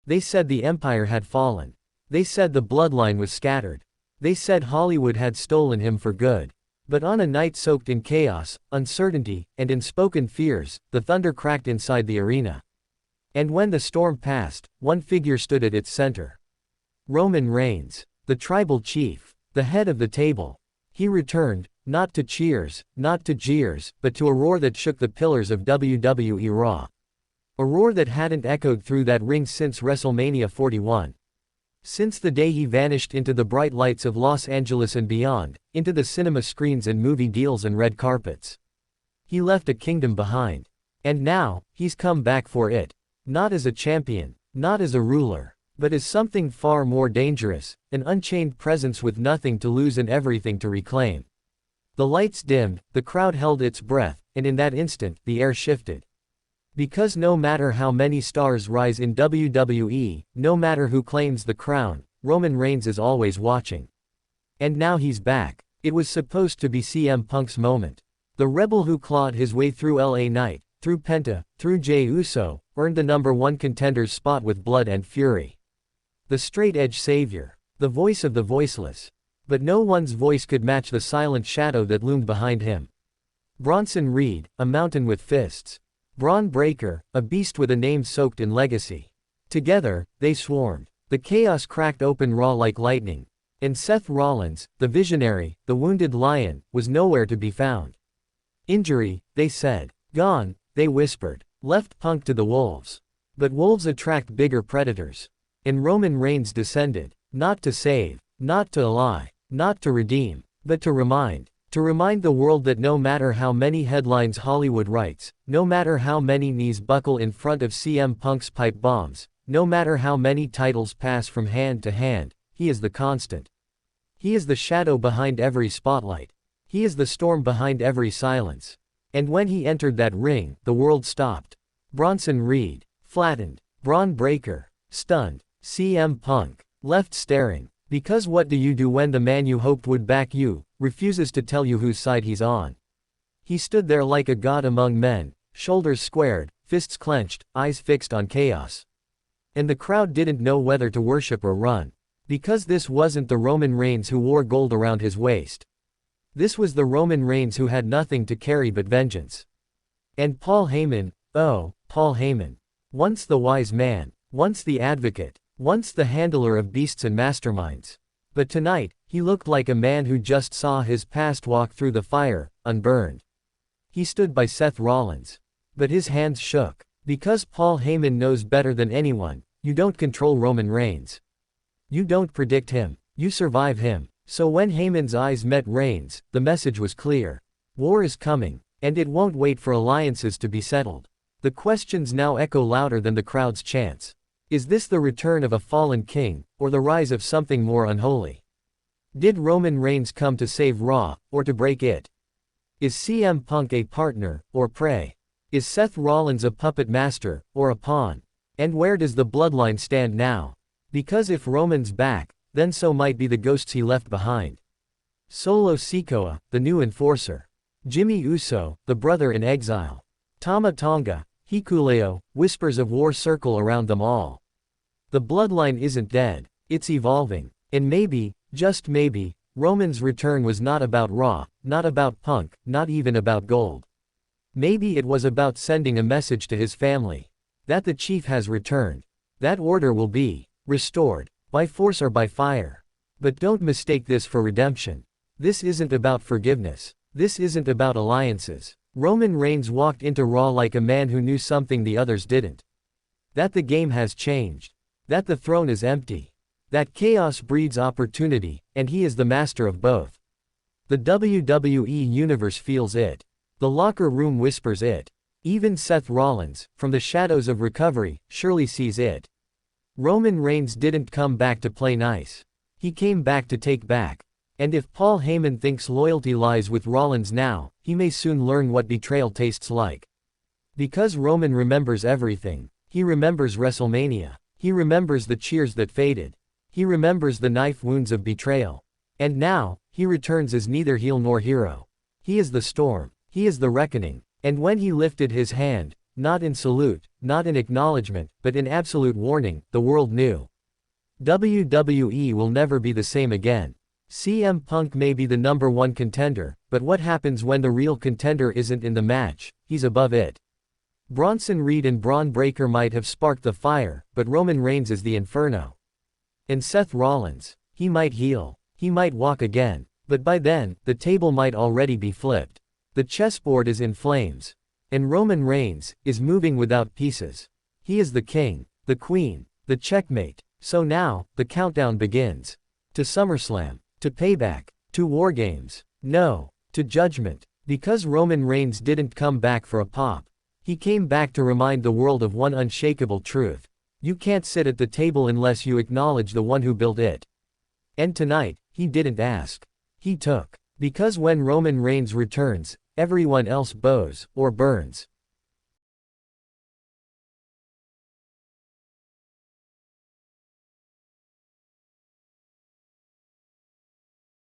They said the empire had fallen. They said the bloodline was scattered. They said Hollywood had stolen him for good. But on a night soaked in chaos, uncertainty, and unspoken fears, the thunder cracked inside the arena. And when the storm passed, one figure stood at its center. Roman Reigns, the tribal chief, the head of the table. He returned, not to cheers, not to jeers, but to a roar that shook the pillars of WWE Raw. A roar that hadn't echoed through that ring since WrestleMania 41. Since the day he vanished into the bright lights of Los Angeles and beyond, into the cinema screens and movie deals and red carpets. He left a kingdom behind. And now, he's come back for it. Not as a champion, not as a ruler, but as something far more dangerous, an unchained presence with nothing to lose and everything to reclaim. The lights dimmed, the crowd held its breath, and in that instant, the air shifted. Because no matter how many stars rise in WWE, no matter who claims the crown, Roman Reigns is always watching. And now he's back. It was supposed to be CM Punk's moment. The rebel who clawed his way through LA Knight, through Penta, through Jey Uso, earned the #1 contender's spot with blood and fury. The straight-edge savior. The voice of the voiceless. But no one's voice could match the silent shadow that loomed behind him. Bronson Reed, a mountain with fists. Bron Breakker, a beast with a name soaked in legacy. Together, they swarmed. The chaos cracked open Raw like lightning. And Seth Rollins, the visionary, the wounded lion, was nowhere to be found. Injury, they said. Gone, they whispered. Left Punk to the wolves. But wolves attract bigger predators. And Roman Reigns descended. Not to save, not to lie, not to redeem, but to remind. To remind the world that no matter how many headlines Hollywood writes, no matter how many knees buckle in front of CM Punk's pipe bombs, no matter how many titles pass from hand to hand, he is the constant. He is the shadow behind every spotlight. He is the storm behind every silence. And when he entered that ring, the world stopped. Bronson Reed, flattened. Bron Breakker, stunned. CM Punk, left staring. Because what do you do when the man you hoped would back you, refuses to tell you whose side he's on? He stood there like a god among men, shoulders squared, fists clenched, eyes fixed on chaos. And the crowd didn't know whether to worship or run. Because this wasn't the Roman Reigns who wore gold around his waist. This was the Roman Reigns who had nothing to carry but vengeance. And Paul Heyman, oh, Paul Heyman. Once the wise man, once the advocate, once the handler of beasts and masterminds. But tonight, he looked like a man who just saw his past walk through the fire, unburned. He stood by Seth Rollins. But his hands shook. Because Paul Heyman knows better than anyone, you don't control Roman Reigns. You don't predict him, you survive him. So when Heyman's eyes met Reigns, the message was clear. War is coming, and it won't wait for alliances to be settled. The questions now echo louder than the crowd's chants. Is this the return of a fallen king, or the rise of something more unholy? Did Roman Reigns come to save Raw, or to break it? Is CM Punk a partner, or prey? Is Seth Rollins a puppet master, or a pawn? And where does the bloodline stand now? Because if Roman's back, then so might be the ghosts he left behind. Solo Sikoa, the new enforcer. Jimmy Uso, the brother in exile. Tama Tonga, Hikuleo, whispers of war circle around them all. The bloodline isn't dead, it's evolving. And maybe, just maybe, Roman's return was not about Raw, not about Punk, not even about gold. Maybe it was about sending a message to his family. That the chief has returned. That order will be restored, by force or by fire. But don't mistake this for redemption. This isn't about forgiveness. This isn't about alliances. Roman Reigns walked into Raw like a man who knew something the others didn't. That the game has changed. That the throne is empty. That chaos breeds opportunity, and he is the master of both. The WWE Universe feels it. The locker room whispers it. Even Seth Rollins, from the shadows of recovery, surely sees it. Roman Reigns didn't come back to play nice. He came back to take back. And if Paul Heyman thinks loyalty lies with Rollins now, he may soon learn what betrayal tastes like. Because Roman remembers everything. He remembers WrestleMania. He remembers the cheers that faded. He remembers the knife wounds of betrayal. And now, he returns as neither heel nor hero. He is the storm. He is the reckoning. And when he lifted his hand, Not in salute, not in acknowledgement, but in absolute warning, the world knew. WWE will never be the same again. CM Punk may be the #1 contender, but what happens when the real contender isn't in the match? He's above it. Bronson Reed and Braun Breaker might have sparked the fire, but Roman Reigns is the inferno. And Seth Rollins, he might heal. He might walk again. But by then, the table might already be flipped. The chessboard is in flames. And Roman Reigns is moving without pieces. He is the king, the queen, the checkmate. So now, the countdown begins. To SummerSlam. To Payback. To War Games. No. To Judgment. Because Roman Reigns didn't come back for a pop. He came back to remind the world of one unshakable truth. You can't sit at the table unless you acknowledge the one who built it. And tonight, he didn't ask. He took. Because when Roman Reigns returns, everyone else bows, or burns.